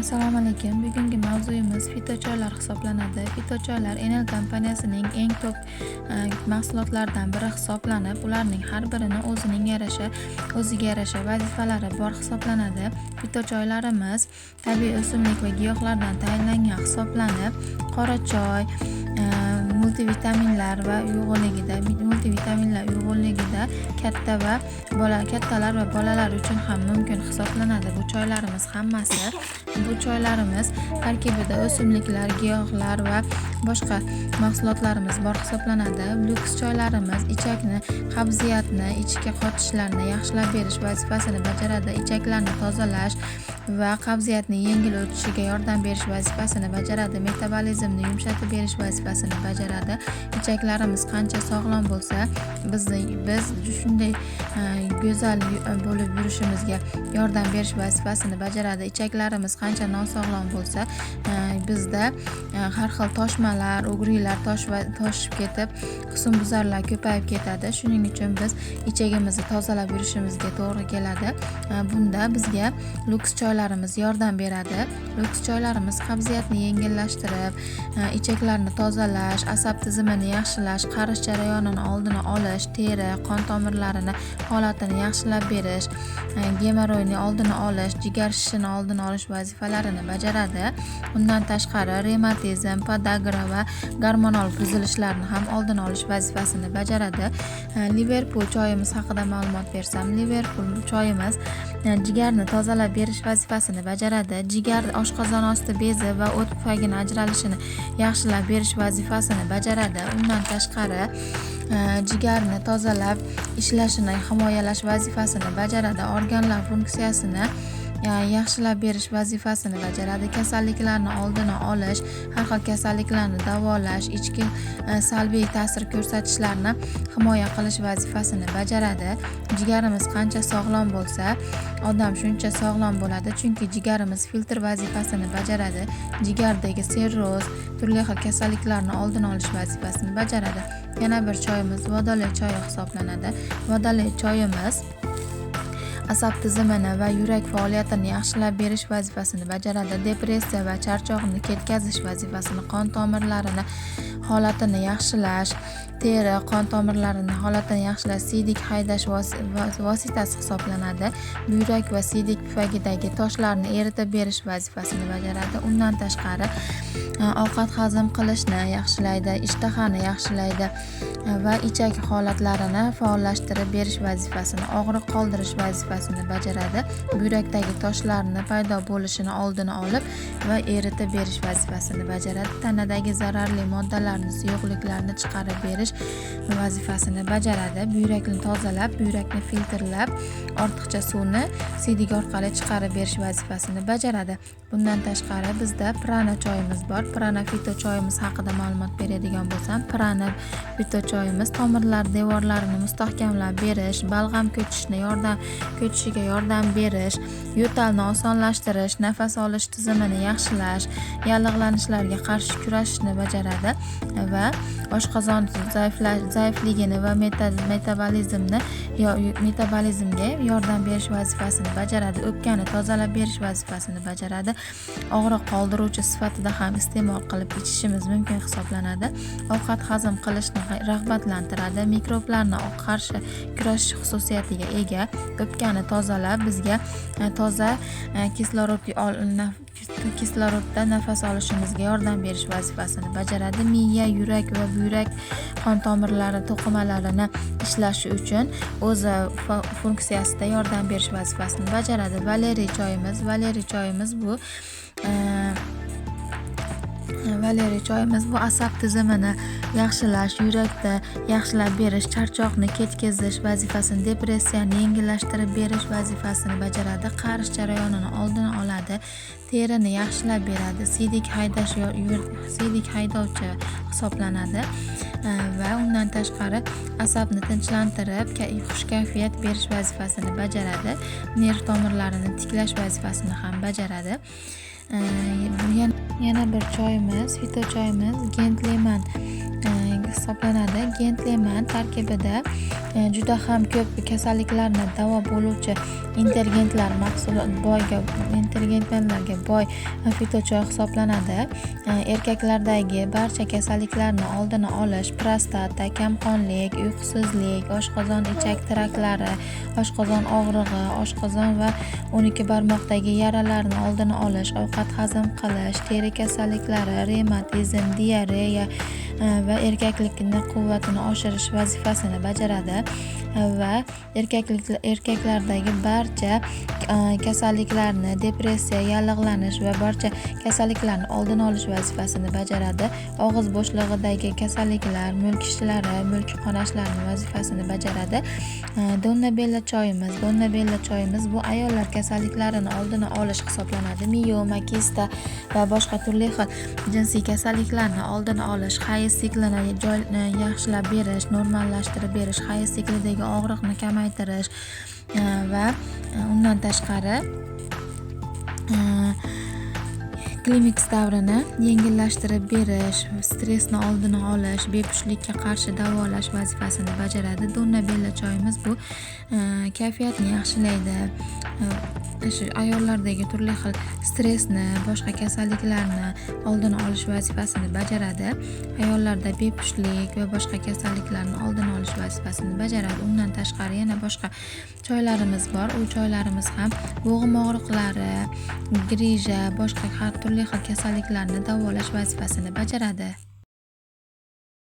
Assalomu alaykum. Bugungi mavzuyimiz fitochoylar hisoblanadi. Fitochoylar Enel kompaniyasining eng top mahsulotlaridan biri hisoblanib, ularning har birini o'ziga yarasha vazifalari bor hisoblanadi. Fitochoylarimiz tabiiy o'simlik va giyohlardan tayyorlangan hisoblanib, qora choy multivitaminlar uyg'unligida kattalar va bolalar uchun ham mumkin hisoblanadi. Bu choylarimiz hammasi. Bu choylarimiz tarkibida o'simliklar, giyohlar va boshqa mahsulotlarimiz bor hisoblanadi. Luks choylarimiz ichakni, qabziyatni, ichki qotishlarni yaxshilab berish vazifasini bajaradi. Ichaklarni tozalash va qabziyatni yengil o'tishiga yordam berish vazifasini bajaradi. Metabolizmni yumshatib berish vazifasini bajaradi. Ichaklarimiz qancha sog'lom bo'lsa, biz shunday go'zal bo'lib yurishimizga yordam berish vazifasini bajaradi. Ichaklarimiz qancha nosog'lom bo'lsa, bizda har xil toshmalar, o'g'rilar toshib ketib, husnbuzarlar ko'payib ketadi. Shuning uchun biz ichagimizni tozalab yurishimizga to'g'ri keladi. Bunda bizga luks choylarimiz yordam beradi. Luks choylarimiz qabziyatni yengillashtirib, ichaklarni tozalash, asab tizimini yaxshilash, qarish jarayonini oldini olish, teri, qon tomirlarini holatini yaxshilab berish, gemoroyni oldini olish, jigar shishini oldini olish vazifalarini bajaradi. Bundan tashqari revmatizm, podagra va gormonal buzilishlarni ham oldini olish vazifasini bajaradi. Liverpool choyimiz haqida ma'lumot bersam, Liverpool choyimiz jigarni tozalab berish vazifasini bajaradi. Jigar oshqozon osti bezi va o't pufagini ajralishini yaxshilab berish vazifasini bajaradi. Undan tashqari jigarni tozalab ishlashini himoyalash vazifasini bajaradi. Organlar funksiyasini yaxshilab berish vazifasini bajaradi. Kasalliklarni oldini olish, har xil kasalliklarni davolash, ichki salbiy ta'sir ko'rsatishlarni himoya qilish vazifasini bajaradi. Jigarimiz qancha sog'lom bo'lsa, odam shuncha sog'lom bo'ladi, chunki jigarimiz filtr vazifasini bajaradi. Jigardagi sirroz, turli xil kasalliklarni oldini olish vazifasini bajaradi. Yana bir choyimiz vodole choyi hisoblanadi. Vodole choyimiz asab tizimini va yurak faoliyatini yaxshilab berish vazifasini bajaradi. Depressiya va charchoqni ketkazish vazifasini, qon tomirlarini holatini yaxshilash, teri, qon tomirlarini holatini yaxshilash, siydik haydash vositasi hisoblanadi. Buyrak va siydik pufagidagi toshlarni eritib berish vazifasini bajaradi. Undan tashqari ovqat hazm qilishni yaxshilaydi, ishtahani yaxshilaydi va ichak holatlarini faollashtirib berish vazifasini, og'riq qoldirish vazifasini bajaradi. Buyrakdagi toshlarni paydo bo'lishini oldini olib va eritib berish vazifasini bajaradi. Tanadagi zararli moddalarni, suyuqliklarni chiqarib berish vazifasini bajaradi. Buyrakni tozalab, buyrakni filtrlab, ortiqcha suvni siydik orqali chiqarib berish vazifasini bajaradi. Bundan tashqari bizda prana choyimiz bor. Prana fito choyimiz haqida ma'lumot beradigan bo'lsam, prana fito choyimiz tomirlar devorlarini mustahkamlab berish, balg'am ko'chishiga yordam berish, yo'talni osonlashtirish, nafas olish tizimini yaxshilash, yallig'lanishlarga qarshi kurashishni bajaradi va oshqozon zaifligini va metabolizmga yordam berish vazifasini bajaradi. O'pkani tozalab berish vazifasini bajaradi. Og'riq qoldiruvchi sifatida ham iste'mol qilib ichishimiz mumkin hisoblanadi. Ovqat hazm qilishni rag'batlantiradi. Mikroblarni qarshi kurashish xususiyatiga ega. O'pkani tozalab, bizga toza kislorodda nafas olishimizga yordam berish vazifasini bajaradi. Miya, yurak va buyrak qon tomirlari to'qimalarini ishlashi uchun o'z funksiyasida yordam berish vazifasini bajaradi. Valeriy choyimiz bu asab tizimini yaxshilash, yurakda yaxshilab berish, charchoqni ketkazish vazifasini, depressiyani yengillashtirib berish vazifasini bajaradi. Qarish jarayonini oldini oladi, terini yaxshilab beradi, siydik haydovchi hisoblanadi va undan tashqari asabni tinchlantirib, xush kayfiyat berish vazifasini bajaradi. Nerv tomirlarini tiklash vazifasini ham bajaradi. Yana bir choyimiz, fito choyimiz Gentleman hisoblanadi. Gentleman tarkibida juda ham ko'p kasalliklarni davo bo'luvchi intergentlarga boy fitochoy hisoblanadi. Erkaklardagi barcha kasalliklarni oldini olish, prostata, kamqonlik, uyqusizlik, oshqozon ichak traklari, oshqozon og'rig'i, oshqozon va 12 barmoqdagi yaralarni oldini olish, ovqat hazm qilish, teri kasalliklari, revmatizm, diareya va erkaklikni quvvatini oshirish vazifasini bajaradi va erkaklardagi barcha kasalliklarni, depressiya, yallig'lanish va barcha kasalliklarni oldini olish vazifasini bajaradi. Og'iz bo'shlig'idagi kasalliklar, milk ishlari, milk qonashlarning vazifasini bajaradi. Donnabella choyimiz bu ayollar kasalliklarini oldini olish hisoblanadi. Miyoma, kista va boshqa turli xil jinsiy kasalliklarni oldini olish, hayz siklini yaxshilab berish, normallashtirib berish, hayz siklidagi og'riqni kamaytirish va undan tashqari klimaks davrini yengillashtirib berish, stressni oldini olish, bepushtlikka qarshi davolash vazifasini bajaradi. Donnabella choyimiz bu kayfiyatni yaxshilaydi. Shu ayollardagi turli xil stressni, boshqa kasalliklarni oldini olish vazifasini bajaradi. Ayollarda bepushtlik va boshqa kasalliklarni oldini olish vazifasini bajaradi. Undan tashqari yana boshqa choylarimiz bor. U choylarimiz ham bo'g'im og'riqlari, grija, boshqa har turli xil kasalliklarni davolash vazifasini bajaradi.